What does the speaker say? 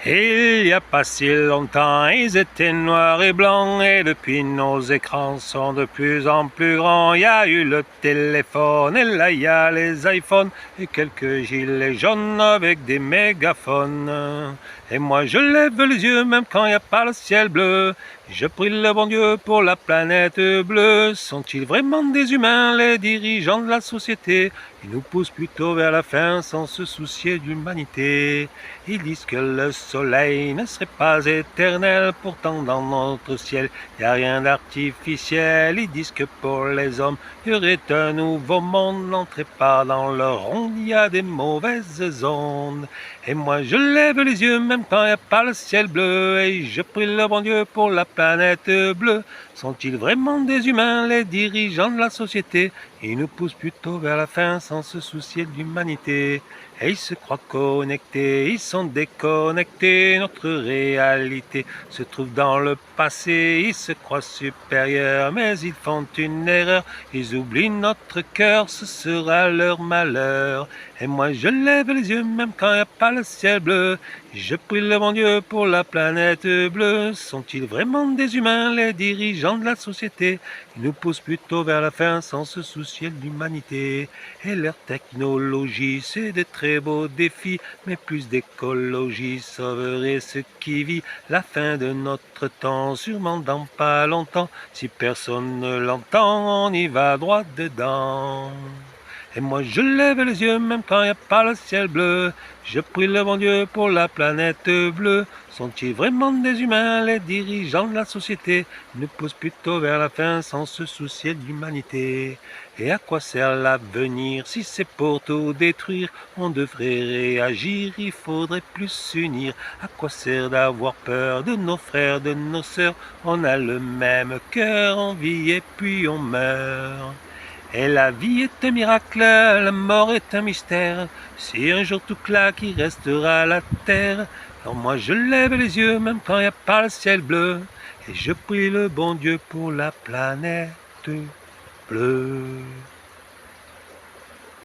Il n'y a pas si longtemps, ils étaient noirs et blancs, et depuis nos écrans sont de plus en plus grands. Il y a eu le téléphone, et là il y a les iPhones, et quelques gilets jaunes avec des mégaphones. Et moi je lève les yeux même quand il n'y a pas le ciel bleu. Je prie le bon Dieu pour la planète bleue. Sont-ils vraiment des humains, les dirigeants de la société? Ils nous poussent plutôt vers la fin sans se soucier de l'humanité. Ils disent que le soleil ne serait pas éternel, pourtant dans notre ciel, il n'y a rien d'artificiel. Ils disent que pour les hommes, il y aurait un nouveau monde, n'entrez pas dans le rond, il y a des mauvaises ondes. Et moi je lève les yeux même quand il n'y a pas le ciel bleu, et je prie le bon Dieu pour la planète bleue. Sont-ils vraiment des humains, les dirigeants de la société? Ils nous poussent plutôt vers la fin sans se soucier de l'humanité. Et ils se croient connectés, ils sont déconnectés. Notre réalité se trouve dans le passé. Ils se croient supérieurs, mais ils font une erreur. Ils oublient notre cœur, ce sera leur malheur. Et moi je lève les yeux même quand il n'y a pas le ciel bleu. Je prie le bon Dieu pour la planète bleue. Sont-ils vraiment des humains, les dirigeants de la société? Ils nous poussent plutôt vers la fin sans se soucier de l'humanité. Et leur technologie, c'est de très beaux défis, mais plus d'écologie sauverait ce qui vit. La fin de notre temps, sûrement dans pas longtemps. Si personne ne l'entend, on y va droit dedans. Et moi je lève les yeux même quand il n'y a pas le ciel bleu. Je prie le bon Dieu pour la planète bleue. Sont-ils vraiment des humains, les dirigeants de la société? Ils nous poussent plutôt vers la fin sans se soucier de l'humanité. Et à quoi sert l'avenir si c'est pour tout détruire? On devrait réagir, il faudrait plus s'unir. À quoi sert d'avoir peur de nos frères, de nos sœurs? On a le même cœur, on vit et puis on meurt. Et la vie est un miracle, la mort est un mystère. Si un jour tout claque, il restera la terre. Alors moi je lève les yeux même quand il n'y a pas le ciel bleu. Et je prie le bon Dieu pour la planète bleue.